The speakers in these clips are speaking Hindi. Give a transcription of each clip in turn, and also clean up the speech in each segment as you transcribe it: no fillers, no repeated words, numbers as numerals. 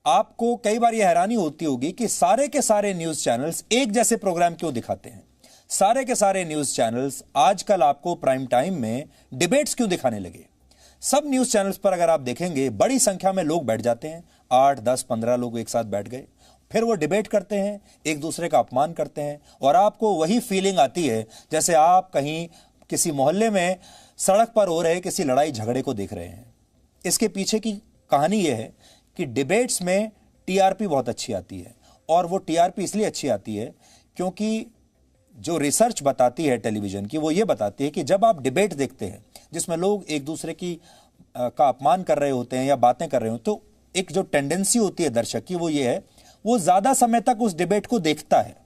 आपको कई बार यह हैरानी होती होगी कि सारे के सारे न्यूज चैनल्स एक जैसे प्रोग्राम क्यों दिखाते हैं। सारे के सारे न्यूज चैनल्स आजकल आपको प्राइम टाइम में डिबेट्स क्यों दिखाने लगे। सब न्यूज चैनल्स पर अगर आप देखेंगे बड़ी संख्या में लोग बैठ जाते हैं, 8, 10, 15 लोग एक साथ बैठ गए, फिर वो डिबेट करते हैं, एक दूसरे का अपमान करते हैं और आपको वही फीलिंग आती है जैसे आप कहीं किसी मोहल्ले में सड़क पर हो रहे किसी लड़ाई झगड़े को देख रहे हैं। इसके पीछे की कहानी यह है कि डिबेट्स में टीआरपी बहुत अच्छी आती है और वो टीआरपी इसलिए अच्छी आती है क्योंकि जो रिसर्च बताती है टेलीविजन की वो ये बताती है कि जब आप डिबेट देखते हैं जिसमें लोग एक दूसरे का अपमान कर रहे होते हैं या बातें कर रहे होते हैं, तो एक जो टेंडेंसी होती है दर्शक की वो ये है, वो ज्यादा समय तक उस डिबेट को देखता है,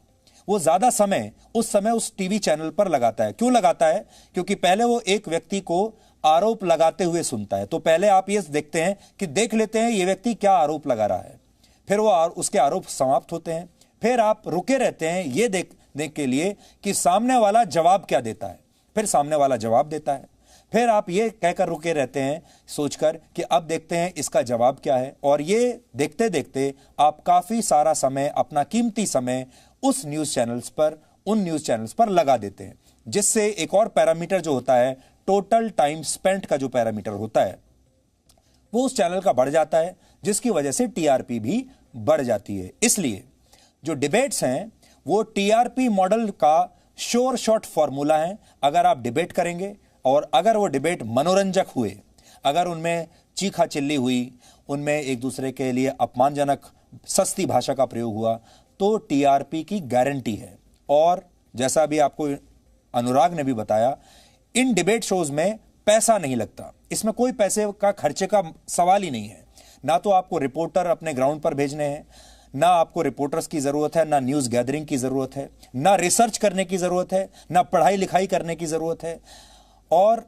वो ज्यादा समय उस टीवी चैनल पर लगाता है। क्यों लगाता है? क्योंकि पहले वो एक व्यक्ति को आरोप लगाते हुए सुनता है, तो पहले आप ये देखते हैं कि देख लेते हैं ये व्यक्ति क्या आरोप लगा रहा है, फिर वो उसके आरोप समाप्त होते हैं, फिर आप रुके रहते हैं ये देखने के लिए कि सामने वाला जवाब क्या देता है, फिर सामने वाला जवाब देता है, फिर आप ये कहकर रुके रहते हैं सोचकर कि अब देखते हैं इसका जवाब क्या है, और ये देखते देखते आप काफी सारा समय, अपना कीमती समय उन न्यूज चैनल्स पर लगा देते हैं, जिससे एक और पैरामीटर जो होता है, टोटल टाइम स्पेंट का जो पैरामीटर होता है, वो उस चैनल का बढ़ जाता है, जिसकी वजह से टीआरपी भी बढ़ जाती है। इसलिए जो डिबेट्स हैं वो टीआरपी मॉडल का श्योर शॉट फॉर्मूला है। अगर आप डिबेट करेंगे और अगर वो डिबेट मनोरंजक हुए, अगर उनमें चीखा चिल्ली हुई, उनमें एक दूसरे के लिए अपमानजनक सस्ती भाषा का प्रयोग हुआ, तो टीआरपी की गारंटी है। और जैसा भी आपको अनुराग ने भी बताया, इन डिबेट शोज में पैसा नहीं लगता, इसमें कोई पैसे का खर्चे का सवाल ही नहीं है। ना तो आपको रिपोर्टर अपने ग्राउंड पर भेजने हैं, ना आपको रिपोर्टर्स की जरूरत है, ना न्यूज गैदरिंग की जरूरत है, ना रिसर्च करने की जरूरत है, ना पढ़ाई लिखाई करने की जरूरत है। और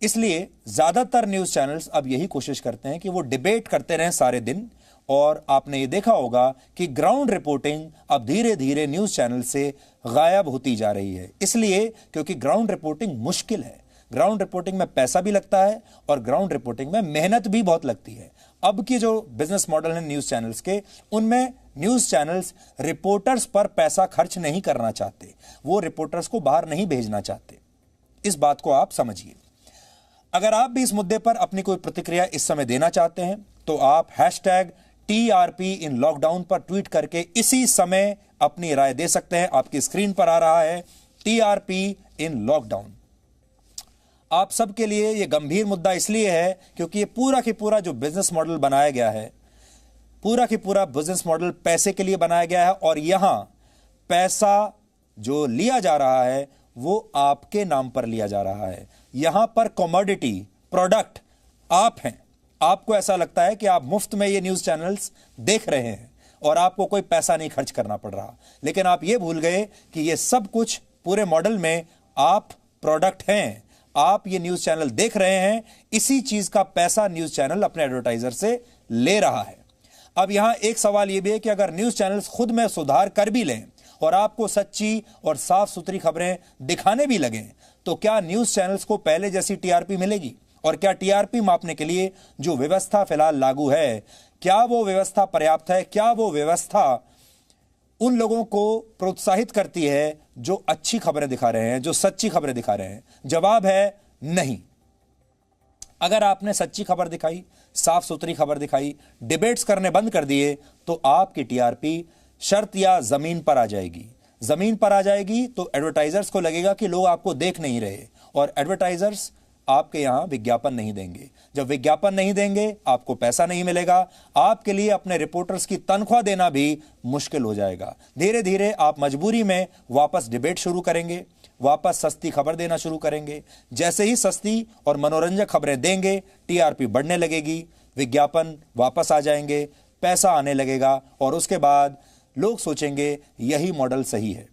इसलिए ज्यादातर न्यूज चैनल्स अब यही कोशिश करते हैं कि वो डिबेट करते रहें सारे दिन। और आपने ये देखा होगा कि ग्राउंड रिपोर्टिंग अब धीरे धीरे न्यूज चैनल से गायब होती जा रही है, इसलिए क्योंकि ग्राउंड रिपोर्टिंग मुश्किल है। ग्राउंड रिपोर्टिंग में पैसा भी लगता है और ग्राउंड रिपोर्टिंग में मेहनत भी बहुत लगती है। अब की जो बिजनेस मॉडल है न्यूज चैनल्स के, उनमें न्यूज चैनल्स रिपोर्टर्स पर पैसा खर्च नहीं करना चाहते, वो रिपोर्टर्स को बाहर नहीं भेजना चाहते। इस बात को आप समझिए। अगर आप भी इस मुद्दे पर अपनी कोई प्रतिक्रिया इस समय देना चाहते हैं तो आप #TRP इन लॉकडाउन पर ट्वीट करके इसी समय अपनी राय दे सकते हैं। आपकी स्क्रीन पर आ रहा है TRP इन लॉकडाउन। आप सबके लिए यह गंभीर मुद्दा इसलिए है क्योंकि ये पूरा की पूरा जो बिजनेस मॉडल बनाया गया है, पूरा की पूरा बिजनेस मॉडल पैसे के लिए बनाया गया है, और यहां पैसा जो लिया जा रहा है वो आपके नाम पर लिया जा रहा है। यहां पर कमोडिटी प्रोडक्ट आप हैं। आपको ऐसा लगता है कि आप मुफ्त में ये न्यूज चैनल्स देख रहे हैं और आपको कोई पैसा नहीं खर्च करना पड़ रहा, लेकिन आप ये भूल गए कि ये सब कुछ पूरे मॉडल में आप प्रोडक्ट हैं। आप ये न्यूज चैनल देख रहे हैं, इसी चीज का पैसा न्यूज चैनल अपने एडवर्टाइजर से ले रहा है। अब यहां एक सवाल यह भी है कि अगर न्यूज चैनल्स खुद में सुधार कर भी लें और आपको सच्ची और साफ सुथरी खबरें दिखाने भी लगें, तो क्या न्यूज चैनल्स को पहले जैसी टीआरपी मिलेगी? और क्या टीआरपी मापने के लिए जो व्यवस्था फिलहाल लागू है, क्या वो व्यवस्था पर्याप्त है? क्या वो व्यवस्था उन लोगों को प्रोत्साहित करती है जो अच्छी खबरें दिखा रहे हैं, जो सच्ची खबरें दिखा रहे हैं? जवाब है नहीं। अगर आपने सच्ची खबर दिखाई, साफ सुथरी खबर दिखाई, डिबेट्स करने बंद कर दिए, तो आपकी टीआरपी शर्त या जमीन पर आ जाएगी। जमीन पर आ जाएगी तो एडवर्टाइजर्स को लगेगा कि लोग आपको देख नहीं रहे, और एडवर्टाइजर्स आपके यहां विज्ञापन नहीं देंगे। जब विज्ञापन नहीं देंगे, आपको पैसा नहीं मिलेगा, आपके लिए अपने रिपोर्टर्स की तनख्वाह देना भी मुश्किल हो जाएगा। धीरे धीरे आप मजबूरी में वापस डिबेट शुरू करेंगे, वापस सस्ती खबर देना शुरू करेंगे। जैसे ही सस्ती और मनोरंजक खबरें देंगे, टीआरपी बढ़ने लगेगी, विज्ञापन वापस आ जाएंगे, पैसा आने लगेगा, और उसके बाद लोग सोचेंगे यही मॉडल सही है।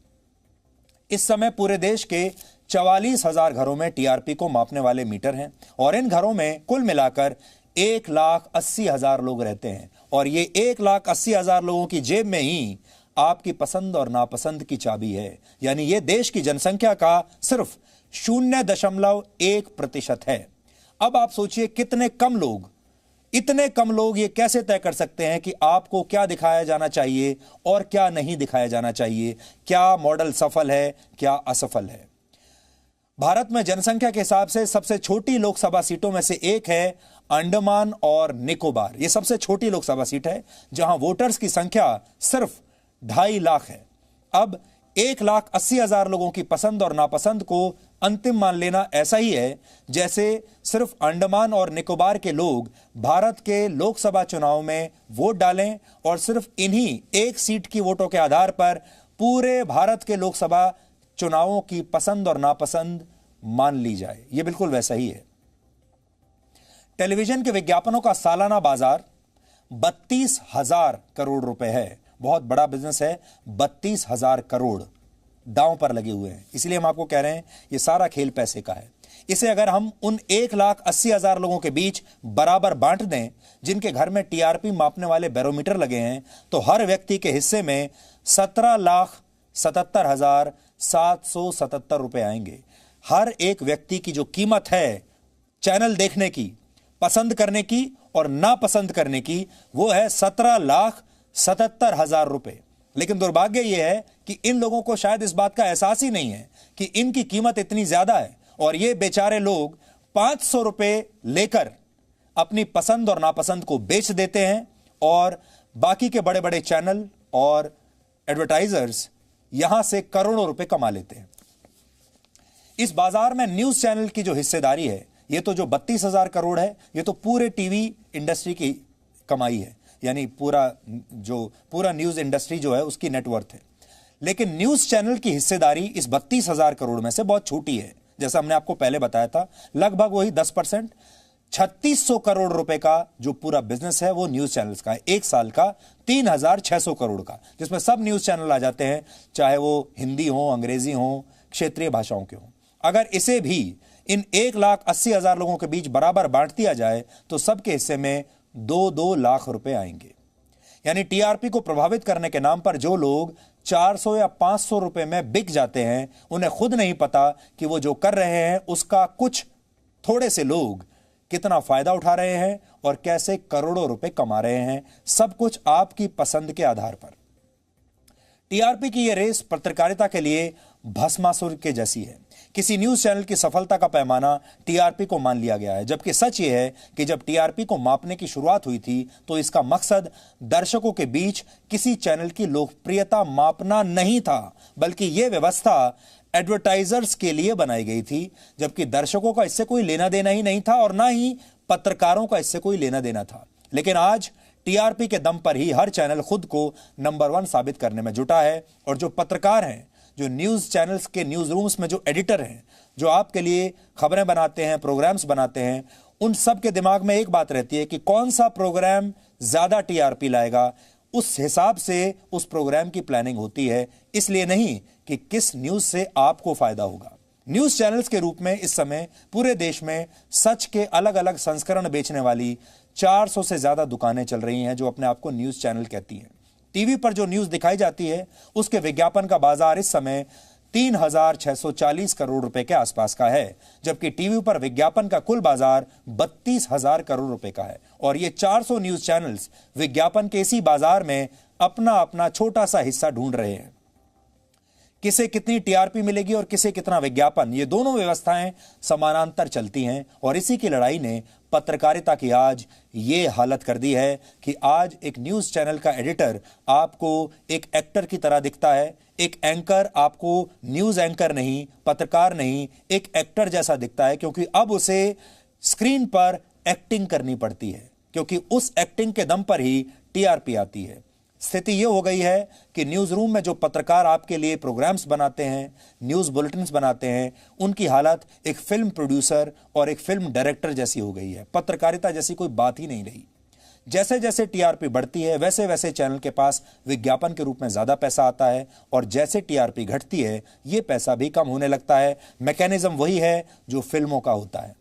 इस समय पूरे देश के 44,000 घरों में टीआरपी को मापने वाले मीटर हैं, और इन घरों में कुल मिलाकर 1,80,000 लोग रहते हैं, और ये 1,80,000 लोगों की जेब में ही आपकी पसंद और नापसंद की चाबी है। यानी ये देश की जनसंख्या का सिर्फ 0.1% है। अब आप सोचिए कितने कम लोग इतने कम लोग ये कैसे तय कर सकते हैं कि आपको क्या दिखाया जाना चाहिए और क्या नहीं दिखाया जाना चाहिए, क्या मॉडल सफल है, क्या असफल है। भारत में जनसंख्या के हिसाब से सबसे छोटी लोकसभा सीटों में से एक है अंडमान और निकोबार। यह सबसे छोटी लोकसभा सीट है जहां वोटर्स की संख्या सिर्फ 2.5 लाख है। अब 1,80,000 लोगों की पसंद और नापसंद को अंतिम मान लेना ऐसा ही है जैसे सिर्फ अंडमान और निकोबार के लोग भारत के लोकसभा चुनाव में वोट डालें और सिर्फ इन्हीं एक सीट की वोटों के आधार पर पूरे भारत के लोकसभा चुनावों की पसंद और नापसंद मान ली जाए। यह बिल्कुल वैसा ही है। टेलीविजन के विज्ञापनों का सालाना बाजार 32,000 करोड़ रुपए है। बहुत बड़ा बिजनेस है। 32,000 करोड़ दांव पर लगे हुए हैं। इसलिए हम आपको कह रहे हैं यह सारा खेल पैसे का है। इसे अगर हम उन 1,80,000 लोगों के बीच बराबर बांट दें जिनके घर में टीआरपी मापने वाले बैरोमीटर लगे हैं, तो हर व्यक्ति के हिस्से में 17,77,777 रुपए आएंगे। हर एक व्यक्ति की जो कीमत है चैनल देखने की, पसंद करने की और नापसंद करने की, वो है 17,77,000 रुपए। लेकिन दुर्भाग्य यह है कि इन लोगों को शायद इस बात का एहसास ही नहीं है कि इनकी कीमत इतनी ज्यादा है और ये बेचारे लोग 500 रुपए लेकर अपनी पसंद और नापसंद को बेच देते हैं और बाकी के बड़े बड़े चैनल और एडवर्टाइजर्स यहां से करोड़ों रुपए कमा लेते हैं। इस बाजार में न्यूज चैनल की जो हिस्सेदारी है, ये तो जो 32,000 करोड़ है, ये तो पूरे टीवी इंडस्ट्री की कमाई है, यानी पूरा न्यूज इंडस्ट्री जो है उसकी नेटवर्थ है। लेकिन न्यूज चैनल की हिस्सेदारी इस 32,000 करोड़ में से बहुत छोटी है। जैसा हमने आपको पहले बताया था, लगभग वही 10%। 3600 करोड़ रुपए का जो पूरा बिजनेस है वो न्यूज चैनल्स का है। एक साल का 3,600 करोड़ का, जिसमें सब न्यूज चैनल आ जाते हैं, चाहे वो हिंदी हो, अंग्रेजी हो, क्षेत्रीय भाषाओं के हो। अगर इसे भी इन 1,80,000 लोगों के बीच बराबर बांट दिया जाए तो सबके हिस्से में 2-2 लाख रुपए आएंगे। यानी टीआरपी को प्रभावित करने के नाम पर जो लोग 400 या 500 रुपए में बिक जाते हैं, उन्हें खुद नहीं पता कि वो जो कर रहे हैं उसका कुछ थोड़े से लोग कितना फायदा उठा रहे हैं और कैसे करोड़ों रुपए कमा रहे हैं। सब कुछ आपकी पसंद के आधार पर। टीआरपी की यह रेस पत्रकारिता के लिए भस्मासुर के जैसी है। किसी न्यूज चैनल की सफलता का पैमाना टीआरपी को मान लिया गया है, जबकि सच यह है कि जब टीआरपी को मापने की शुरुआत हुई थी तो इसका मकसद दर्शकों के बीच किसी चैनल की लोकप्रियता मापना नहीं था, बल्कि यह व्यवस्था एडवर्टाइजर्स के लिए बनाई गई थी, जबकि दर्शकों का इससे कोई लेना देना ही नहीं था और ना ही पत्रकारों का इससे कोई लेना देना था। लेकिन आज टीआरपी के दम पर ही हर चैनल खुद को नंबर 1 साबित करने में जुटा है और जो पत्रकार हैं, जो न्यूज चैनल्स के न्यूज रूम्स में जो एडिटर हैं, जो आपके लिए खबरें बनाते हैं, प्रोग्राम्स बनाते हैं, उन सब के दिमाग में एक बात रहती है कि कौन सा प्रोग्राम ज्यादा टीआरपी लाएगा। उस हिसाब से उस प्रोग्राम की प्लानिंग होती है, इसलिए नहीं कि किस न्यूज से आपको फायदा होगा। न्यूज चैनल्स के रूप में इस समय पूरे देश में सच के अलग अलग संस्करण बेचने वाली 400 से ज्यादा दुकानें चल रही हैं जो अपने आप को न्यूज चैनल कहती हैं। टीवी पर जो न्यूज दिखाई जाती है उसके विज्ञापन का बाजार इस समय 3,640 करोड़ रुपए के आसपास का है, जबकि टीवी पर विज्ञापन का कुल बाजार 32,000 करोड़ रुपए का है। और ये 400 न्यूज चैनल्स विज्ञापन के इसी बाजार में अपना अपना छोटा सा हिस्सा ढूंढ रहे हैं। किसे कितनी टीआरपी मिलेगी और किसे कितना विज्ञापन, ये दोनों व्यवस्थाएं समानांतर चलती हैं और इसी की लड़ाई ने पत्रकारिता की आज ये हालत कर दी है कि आज एक न्यूज चैनल का एडिटर आपको एक एक्टर की तरह दिखता है। एक एंकर आपको न्यूज एंकर नहीं, पत्रकार नहीं, एक एक्टर जैसा दिखता है, क्योंकि अब उसे स्क्रीन पर एक्टिंग करनी पड़ती है, क्योंकि उस एक्टिंग के दम पर ही टीआरपी आती है। स्थिति यह हो गई है कि न्यूज रूम में जो पत्रकार आपके लिए प्रोग्राम्स बनाते हैं, न्यूज बुलेटिन्स बनाते हैं, उनकी हालत एक फिल्म प्रोड्यूसर और एक फिल्म डायरेक्टर जैसी हो गई है। पत्रकारिता जैसी कोई बात ही नहीं रही। जैसे जैसे टीआरपी बढ़ती है वैसे वैसे चैनल के पास विज्ञापन के रूप में ज्यादा पैसा आता है और जैसे टीआरपी घटती है ये पैसा भी कम होने लगता है। मैकेनिज्म वही है जो फिल्मों का होता है।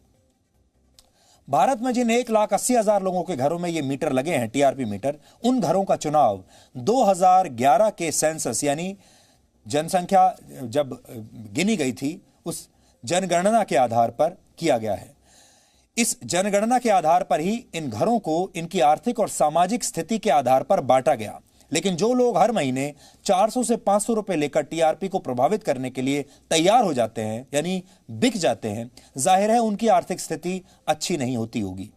भारत में जिन 1,80,000 लोगों के घरों में ये मीटर लगे हैं, टीआरपी मीटर, उन घरों का चुनाव 2011 के सेंसस यानी जनसंख्या जब गिनी गई थी उस जनगणना के आधार पर किया गया है। इस जनगणना के आधार पर ही इन घरों को इनकी आर्थिक और सामाजिक स्थिति के आधार पर बांटा गया। लेकिन जो लोग हर महीने 400 से 500 रुपए लेकर टीआरपी को प्रभावित करने के लिए तैयार हो जाते हैं, यानी बिक जाते हैं, जाहिर है उनकी आर्थिक स्थिति अच्छी नहीं होती होगी।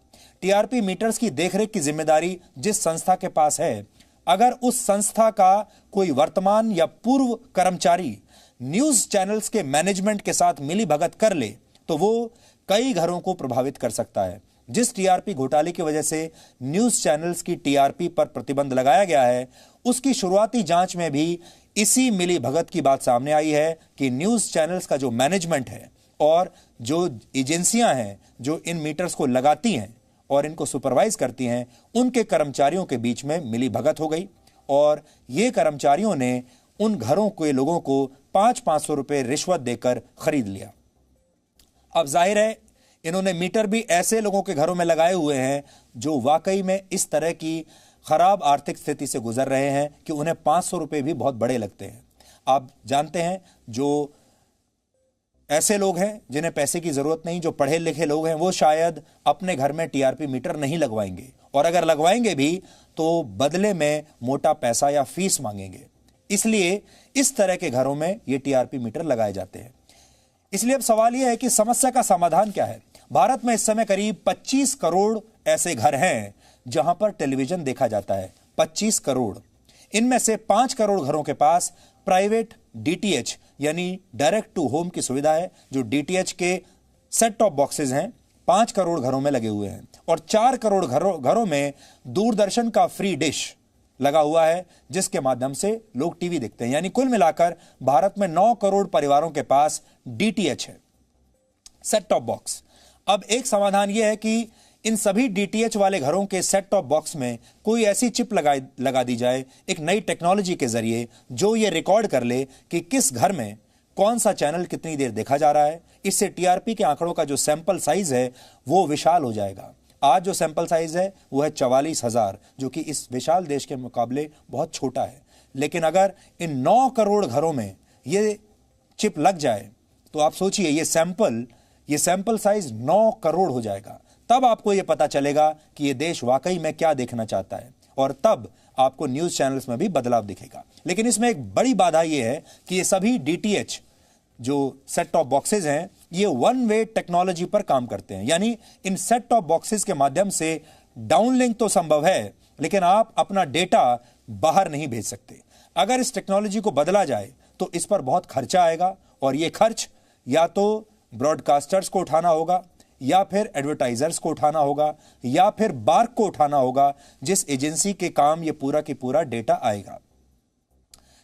टीआरपी मीटर्स की देखरेख की जिम्मेदारी जिस संस्था के पास है, अगर उस संस्था का कोई वर्तमान या पूर्व कर्मचारी न्यूज चैनल्स के मैनेजमेंट के साथ मिली भगत कर ले तो वो कई घरों को प्रभावित कर सकता है। जिस टीआरपी घोटाले की वजह से न्यूज चैनल्स की टीआरपी पर प्रतिबंध लगाया गया है, उसकी शुरुआती जांच में भी इसी मिली भगत की बात सामने आई है कि न्यूज चैनल्स का जो मैनेजमेंट है और जो एजेंसियां हैं जो इन मीटर्स को लगाती हैं और इनको सुपरवाइज करती हैं, उनके कर्मचारियों के बीच में मिली भगत हो गई और ये कर्मचारियों ने उन घरों के लोगों को 500-500 रुपए रिश्वत देकर खरीद लिया। अब जाहिर है इन्होंने मीटर भी ऐसे लोगों के घरों में लगाए हुए हैं जो वाकई में इस तरह की खराब आर्थिक स्थिति से गुजर रहे हैं कि उन्हें 500 रुपए भी बहुत बड़े लगते हैं। आप जानते हैं जो ऐसे लोग हैं जिन्हें पैसे की जरूरत नहीं, जो पढ़े लिखे लोग हैं, वो शायद अपने घर में टीआरपी मीटर नहीं लगवाएंगे और अगर लगवाएंगे भी तो बदले में मोटा पैसा या फीस मांगेंगे। इसलिए इस तरह के घरों में ये टीआरपी मीटर लगाए जाते हैं। इसलिए अब सवाल यह है कि समस्या का समाधान क्या है। भारत में इस समय करीब 25 करोड़ ऐसे घर हैं जहां पर टेलीविजन देखा जाता है। 25 करोड़। इनमें से 5 करोड़ घरों के पास प्राइवेट डीटीएच यानी डायरेक्ट टू होम की सुविधा है। जो डीटीएच के सेट टॉप बॉक्सेस हैं 5 करोड़ घरों में लगे हुए हैं और 4 करोड़ घरों में दूरदर्शन का फ्री डिश लगा हुआ है जिसके माध्यम से लोग टीवी देखते हैं। यानी कुल मिलाकर भारत में 9 करोड़ परिवारों के पास डीटीएच है, सेट टॉप बॉक्स। अब एक समाधान यह है कि इन सभी डीटीएच वाले घरों के सेट टॉप बॉक्स में कोई ऐसी चिप लगा दी जाए एक नई टेक्नोलॉजी के जरिए जो ये रिकॉर्ड कर ले कि किस घर में कौन सा चैनल कितनी देर देखा जा रहा है। इससे टीआरपी के आंकड़ों का जो सैंपल साइज है वो विशाल हो जाएगा। आज जो सैंपल साइज है वो है 44,000, जो कि इस विशाल देश के मुकाबले बहुत छोटा है। लेकिन अगर इन 9 करोड़ घरों में ये चिप लग जाए तो आप सोचिए ये सैंपल साइज 9 करोड़ हो जाएगा। तब आपको ये पता चलेगा कि ये देश वाकई में क्या देखना चाहता है और तब आपको न्यूज चैनल्स में भी बदलाव दिखेगा। लेकिन इसमें एक बड़ी बाधा ये है कि ये सभी डीटीएच जो सेट टॉप बॉक्सेस हैं ये वन वे टेक्नोलॉजी पर काम करते हैं। यानी इन सेट टॉप बॉक्सेस के माध्यम से डाउनलिंक तो संभव है लेकिन आप अपना डेटा बाहर नहीं भेज सकते। अगर इस टेक्नोलॉजी को बदला जाए तो इस पर बहुत खर्चा आएगा और यह खर्च या तो ब्रॉडकास्टर्स को उठाना होगा या फिर एडवर्टाइजर्स को उठाना होगा या फिर बार्क को उठाना होगा जिस एजेंसी के काम ये पूरा की पूरा डेटा आएगा।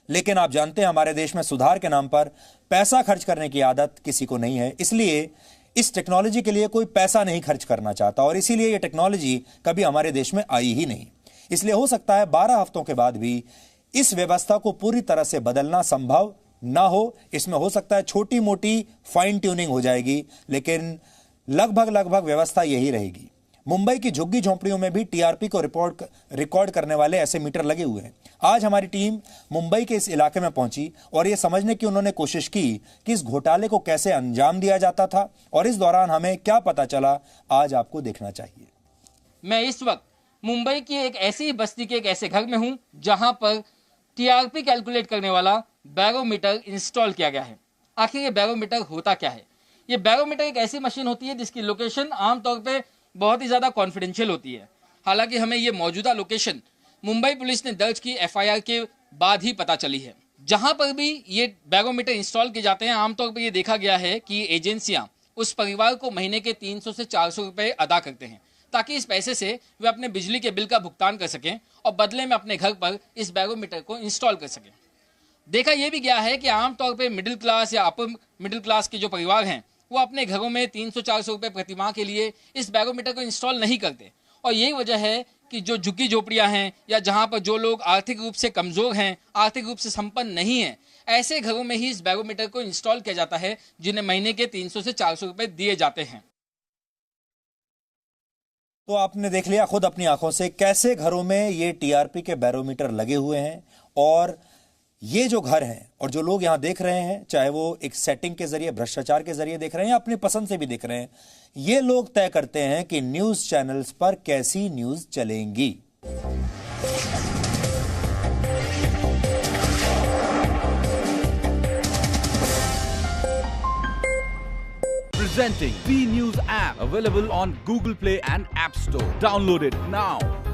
लेकिन आप जानते हैं हमारे देश में सुधार के नाम पर पैसा खर्च करने की आदत किसी को नहीं है। इसलिए इस टेक्नोलॉजी के लिए कोई पैसा नहीं खर्च करना चाहता और इसीलिए यह टेक्नोलॉजी कभी हमारे देश में आई ही नहीं। इसलिए हो सकता है 12 हफ्तों के बाद भी इस व्यवस्था को पूरी तरह से बदलना संभव ना हो। इसमें हो सकता है छोटी मोटी फाइन ट्यूनिंग हो जाएगी लेकिन लगभग व्यवस्था यही रहेगी। मुंबई की झुग्गी झोंपड़ियों में भी टीआरपी को रिकॉर्ड करने वाले ऐसे मीटर लगे हुए हैं। आज हमारी टीम मुंबई के इस इलाके में पहुंची और यह समझने की उन्होंने कोशिश की कि इस घोटाले को कैसे अंजाम दिया जाता था और इस दौरान हमें क्या पता चला, आज आपको देखना चाहिए। मैं इस वक्त मुंबई की एक ऐसी बस्ती के एक ऐसे घर में हूं जहां पर टीआरपी कैलकुलेट करने वाला बैरोमीटर इंस्टॉल किया गया है। आखिर ये बैरोमीटर होता क्या है? ये बैरोमीटर एक ऐसी मशीन होती है जिसकी लोकेशन आमतौर पे बहुत ही ज्यादा कॉन्फिडेंशियल होती है। हालांकि हमें ये मौजूदा लोकेशन मुंबई पुलिस ने दर्ज की एफआईआर के बाद ही पता चली है। जहां पर भी ये बैरोमीटर इंस्टॉल किए जाते हैं आमतौर पर ये देखा गया है कि एजेंसियां उस परिवार को महीने के 300 से 400 रुपए अदा करते हैं ताकि इस पैसे से वे अपने बिजली के बिल का भुगतान कर सकें और बदले में अपने घर पर इस बैरोमीटर को इंस्टॉल कर सकें। देखा यह भी गया है कि आमतौर पर मिडिल क्लास या अपर मिडिल क्लास के जो परिवार हैं वो अपने घरों में 300-400 रुपए प्रति माह के लिए इस बैरोमीटर को इंस्टॉल नहीं करते और यही वजह है कि जो झुग्गी झोपड़ियां हैं या जहां पर जो लोग आर्थिक रूप से कमजोर हैं, आर्थिक रूप से संपन्न नहीं है, ऐसे घरों में ही इस बैरोमीटर को इंस्टॉल किया जाता है जिन्हें महीने के 300 से 400 रुपए दिए जाते हैं। तो आपने देख लिया खुद अपनी आंखों से कैसे घरों में ये टीआरपी के बैरोमीटर लगे हुए हैं और ये जो घर हैं और जो लोग यहां देख रहे हैं, चाहे वो एक सेटिंग के जरिए, भ्रष्टाचार के जरिए देख रहे हैं या अपनी पसंद से भी देख रहे हैं, ये लोग तय करते हैं कि न्यूज चैनल्स पर कैसी न्यूज चलेंगी। Presenting B News app, available on Google Play and App Store. Download it now.